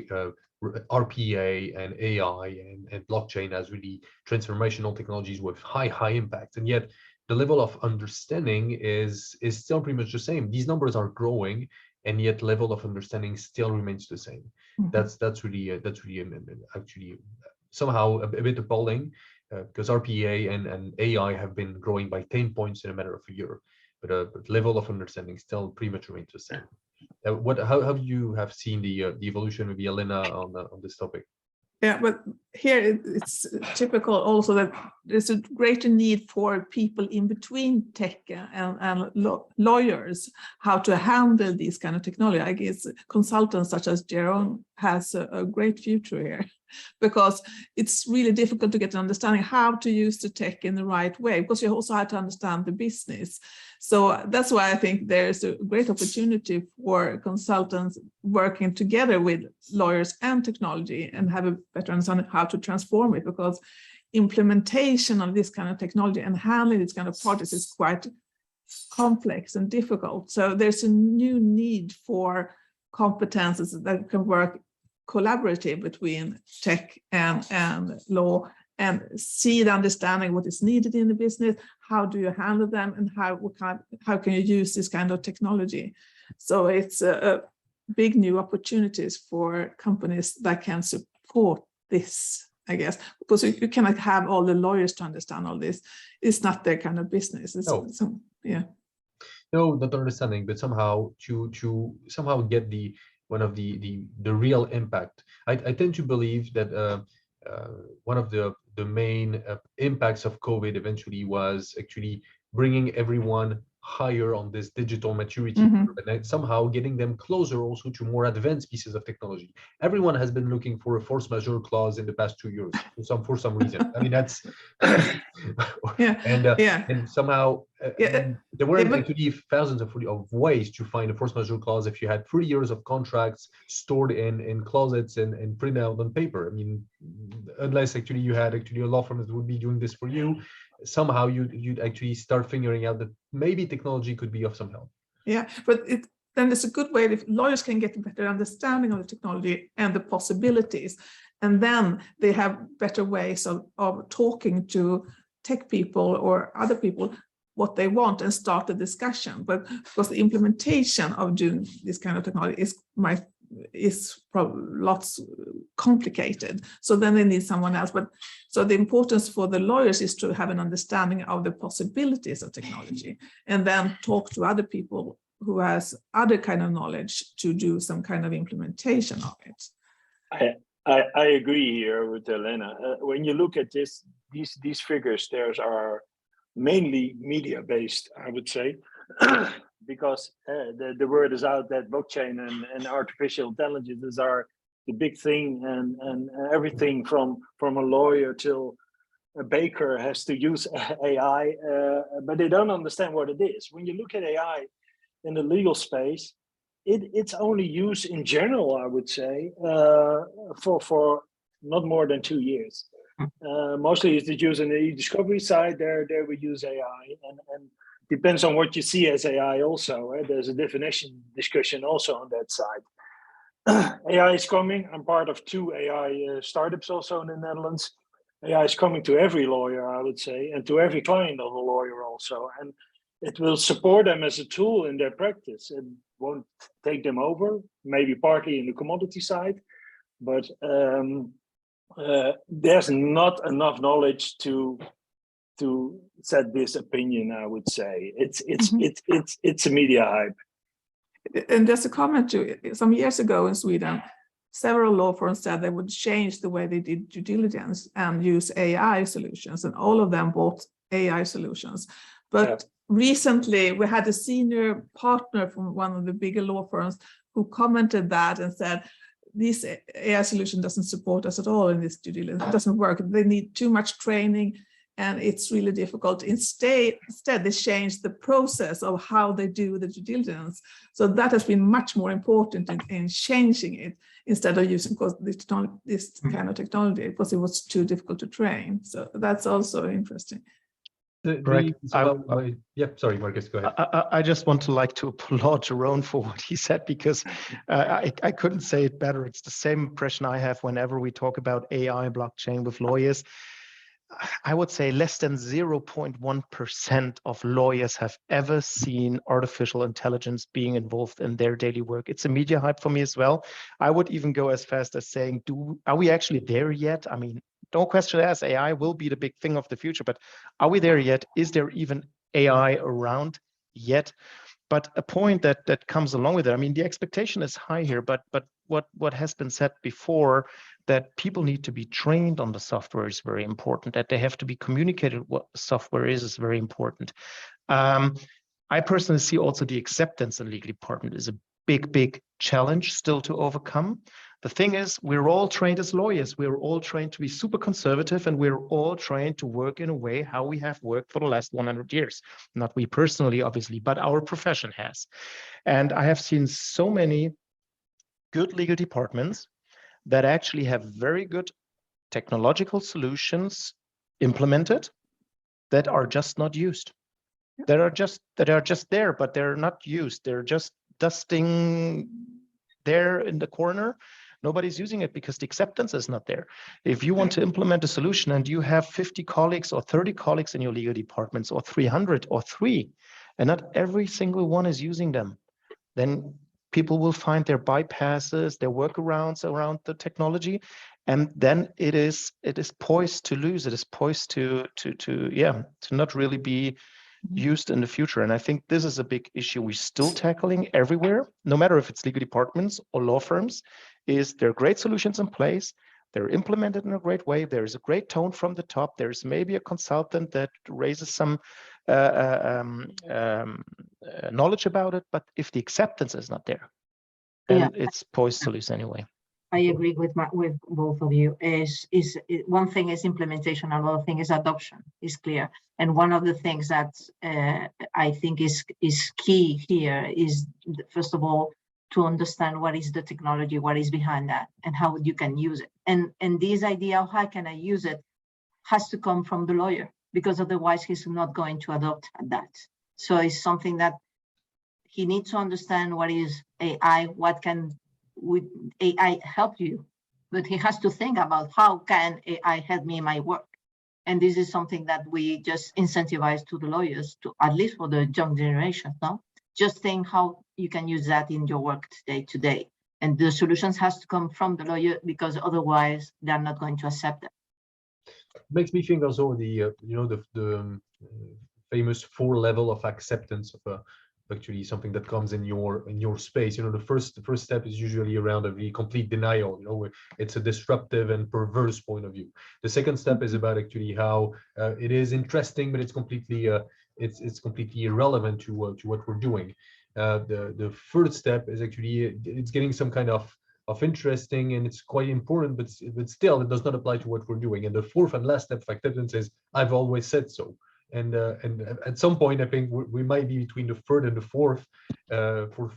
RPA and AI and blockchain as really transformational technologies with high impact, and yet the level of understanding is still pretty much the same. These numbers are growing, and yet level of understanding still remains the same. Mm-hmm. That's really actually somehow a bit appalling, because RPA and AI have been growing by 10 points in a matter of a year, but level of understanding still pretty much remains the same. How have you seen the evolution, maybe Helena, on this topic? Yeah, but here it's typical also that there's a greater need for people in between tech and lawyers, how to handle these kind of technology. I guess consultants such as Jeroen has a great future here, because it's really difficult to get an understanding how to use the tech in the right way, because you also have to understand the business. So that's why I think there's a great opportunity for consultants working together with lawyers and technology and have a better understanding how to transform it, because implementation of this kind of technology and handling this kind of projects is quite complex and difficult. So there's a new need for competences that can work collaborative between tech and law, and see the understanding what is needed in the business, how do you handle them, and how can you use this kind of technology. So it's a big new opportunities for companies that can support this, I guess, because you cannot have all the lawyers to understand all this. It's not their kind of business. It's, No. Yeah. No, not understanding, but somehow to somehow get the one of the real impact. I tend to believe that one of the main impacts of COVID eventually was actually bringing everyone higher on this digital maturity curve, and then somehow getting them closer also to more advanced pieces of technology. Everyone has been looking for a force majeure clause in the past 2 years for some reason. I mean, that's and somehow there weren't actually thousands of ways to find a force majeure clause if you had 3 years of contracts stored in closets and printed out on paper. I mean, unless actually you had actually a law firm that would be doing this for you, somehow you'd actually start figuring out that maybe technology could be of some help. Yeah, but then it's a good way if lawyers can get a better understanding of the technology and the possibilities, and then they have better ways of talking to tech people or other people what they want and start a discussion. But because the implementation of doing this kind of technology is probably lots complicated, so then they need someone else. But so the importance for the lawyers is to have an understanding of the possibilities of technology, and then talk to other people who has other kind of knowledge to do some kind of implementation of it. I agree here with Helena. When you look at these figures, theirs are mainly media based, I would say. Because the word is out that blockchain and artificial intelligence are the big thing, and everything from a lawyer till a baker has to use AI, but they don't understand what it is. When you look at AI in the legal space, it's only used in general, I would say, for not more than 2 years. Mostly it's used in the e-discovery side. There we use AI, and depends on what you see as AI also. There's a definition discussion also on that side. AI is coming. I'm part of 2 AI startups also in the Netherlands. AI is coming to every lawyer, I would say, and to every client of a lawyer also. And it will support them as a tool in their practice. It won't take them over, maybe partly in the commodity side, but there's not enough knowledge to set this opinion, I would say. It's a media hype. And just a comment to some years ago in Sweden, several law firms said they would change the way they did due diligence and use AI solutions, and all of them bought AI solutions. But recently we had a senior partner from one of the bigger law firms who commented that and said, this AI solution doesn't support us at all in this due diligence. It doesn't work. They need too much training, and it's really difficult. Instead, they changed the process of how they do the due diligence. So that has been much more important in changing it, instead of using this kind of technology, because it was too difficult to train. So that's also interesting. Correct. Sorry, Marcus, go ahead. I just want to applaud Jeroen for what he said, because I couldn't say it better. It's the same impression I have whenever we talk about AI blockchain with lawyers. I would say less than 0.1% of lawyers have ever seen artificial intelligence being involved in their daily work. It's a media hype for me as well. I would even go as fast as saying, are we actually there yet? I mean, don't question it, as AI will be the big thing of the future, but are we there yet? Is there even AI around yet? But a point that comes along with it, I mean, the expectation is high here, but what has been said before, that people need to be trained on the software is very important, that they have to be communicated what software is very important. I personally see also the acceptance in legal department is a big challenge still to overcome. The thing is, we're all trained as lawyers. We're all trained to be super conservative, and we're all trained to work in a way how we have worked for the last 100 years. Not we personally, obviously, but our profession has. And I have seen so many good legal departments that actually have very good technological solutions implemented that are just not used. That are just there, but they're not used. They're just dusting there in the corner. Nobody's using it because the acceptance is not there. If you want to implement a solution and you have 50 colleagues or 30 colleagues in your legal departments, or 300 or 3, and not every single one is using them, then people will find their bypasses, their workarounds around the technology, and then it is poised to lose. It is poised to not really be used in the future. And I think this is a big issue we're still tackling everywhere, no matter if it's legal departments or law firms, is there are great solutions in place. They're implemented in a great way. There's a great tone from the top. There's maybe a consultant that raises some knowledge about it, but if the acceptance is not there, then it's poised to lose anyway. I agree with both of you. One thing is implementation, another thing is adoption. Is clear, and one of the things that I think is key here is, first of all, to understand what is the technology, what is behind that, and how you can use it. And this idea of how can I use it has to come from the lawyer, because otherwise he's not going to adopt that. So it's something that he needs to understand what is AI, what can would AI help you, but he has to think about how can AI help me in my work. And this is something that we just incentivize to the lawyers, to at least for the young generation, no? Just think how you can use that in your work today. And the solutions has to come from the lawyer, because otherwise they're not going to accept it. Makes me think also the famous 4 level of acceptance of actually something that comes in your space. The first step is usually around a complete denial, where it's a disruptive and perverse point of view. The second step is about actually how it is interesting, but it's completely irrelevant to what we're doing. The third step is actually it's getting some kind of interesting, and it's quite important, but still it does not apply to what we're doing. And the fourth and last step of acceptance is I've always said so. And at some point, I think we might be between the third and the fourth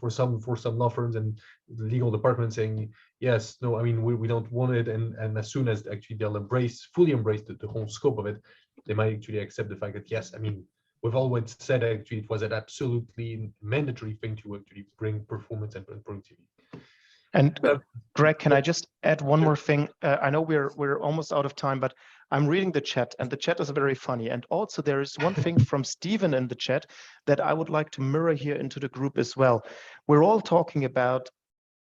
for some law firms and the legal department saying yes, no, I mean we don't want it, and as soon as actually they'll fully embrace the whole scope of it, they might actually accept the fact that yes, I mean we've always said actually it was an absolutely mandatory thing to actually bring performance and productivity. And Greg, can I just add one more thing? I know we're almost out of time, but I'm reading the chat, and the chat is very funny. And also there is one thing from Stephen in the chat that I would like to mirror here into the group as well. We're all talking about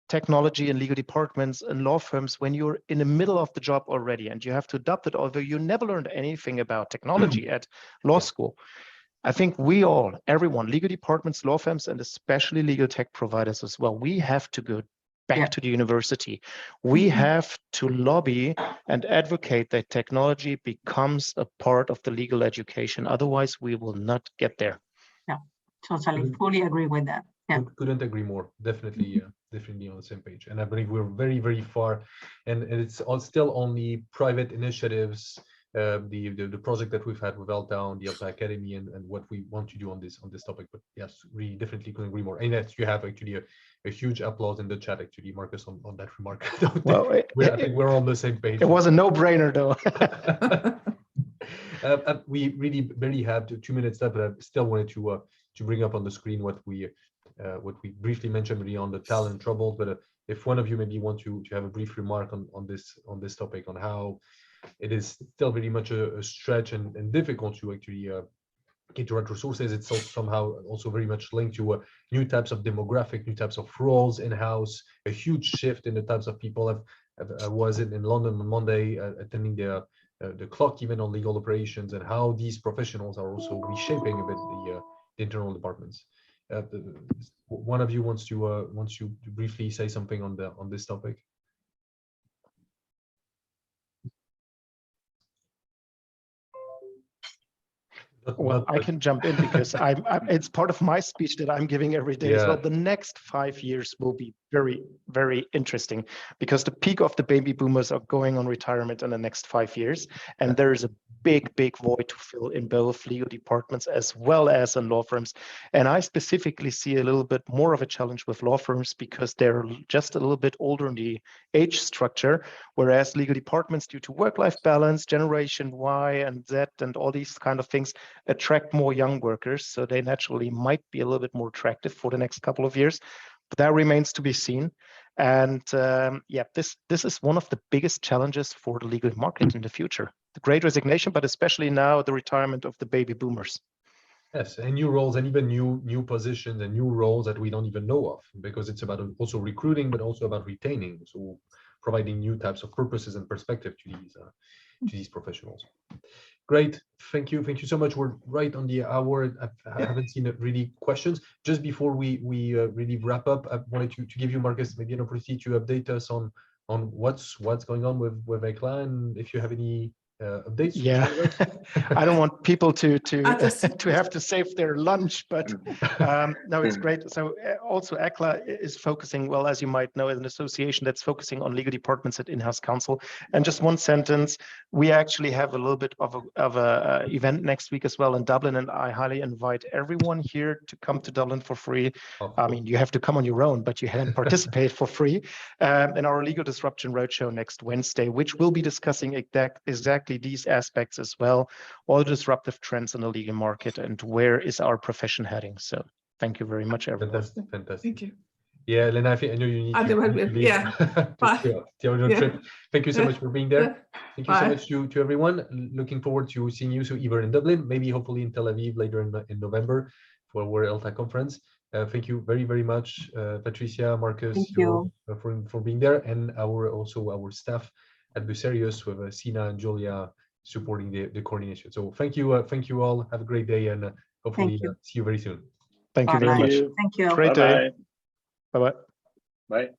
technology in legal departments and law firms when you're in the middle of the job already, and you have to adopt it, although you never learned anything about technology at law school. I think everyone, legal departments, law firms, and especially legal tech providers as well, we have to go back to the university. We have to lobby and advocate that technology becomes a part of the legal education. Otherwise, we will not get there. Yeah, totally, fully agree with that. Yeah, couldn't agree more. Definitely, definitely on the same page. And I believe we're very, very far, and it's still only private initiatives. The project that we've had with ELTA on the ELTA Academy and what we want to do on this topic. But yes, we definitely couldn't agree more. And yes, you have actually a huge applause in the chat, actually, Marcus, on that remark. Well, I think we're on the same page. It was a no-brainer, though. We really barely have 2 minutes left, but I still wanted to bring up on the screen what we briefly mentioned really on the talent trouble. But if one of you maybe want to have a brief remark on this topic, on how it is still very much a stretch and difficult to actually get the right resources. It's also somehow also very much linked to new types of demographic, new types of roles in-house, a huge shift in the types of people. I was in London on Monday attending the clock event on legal operations, and how these professionals are also reshaping a bit the internal departments. one of you wants to briefly say something on this topic? Well, I can jump in because it's part of my speech that I'm giving every day as well. The next 5 years will be very, very interesting because the peak of the baby boomers are going on retirement in the next 5 years. And there is a big, big void to fill in both legal departments as well as in law firms. And I specifically see a little bit more of a challenge with law firms because they're just a little bit older in the age structure, whereas legal departments, due to work-life balance, Generation Y and Z and all these kind of things, attract more young workers. So they naturally might be a little bit more attractive for the next couple of years. But that remains to be seen. And yeah, this is one of the biggest challenges for the legal market in the future. The Great Resignation, but especially now the retirement of the baby boomers. Yes, and new roles and even new positions and new roles that we don't even know of, because it's about also recruiting, but also about retaining. So providing new types of purposes and perspective to these professionals. Great, thank you so much. We're right on the hour. I haven't seen really questions. Just before we really wrap up, I wanted to give you, Marcus, maybe an opportunity to update us on what's going on with ECLA, and if you have any updates. Yeah, I don't want people to have to save their lunch, but no, it's great. So also ECLA is focusing, well, as you might know, as an association that's focusing on legal departments at in-house counsel. And just one sentence, we actually have a little bit of a event next week as well in Dublin, and I highly invite everyone here to come to Dublin for free. I mean, you have to come on your own, but you can participate for free in our Legal Disruption Roadshow next Wednesday, which will be discussing exactly these aspects as well, all the disruptive trends in the legal market and where is our profession heading. So thank you very much, everyone. Fantastic. Thank you. Yeah, Helena, I know you need to leave. Yeah. To your own trip. Thank you so much for being there. Thank you so Bye. much to everyone. Looking forward to seeing you either in Dublin, maybe hopefully in Tel Aviv later in November for our ELTA conference. Thank you very, very much, Patricia, Marcus, for being there, and also our staff at Bucerius with Sina and Julia supporting the coordination. So thank you all. Have a great day, and hopefully see you very soon. Thank you very much. Thank you. Great day. Bye-bye. Bye.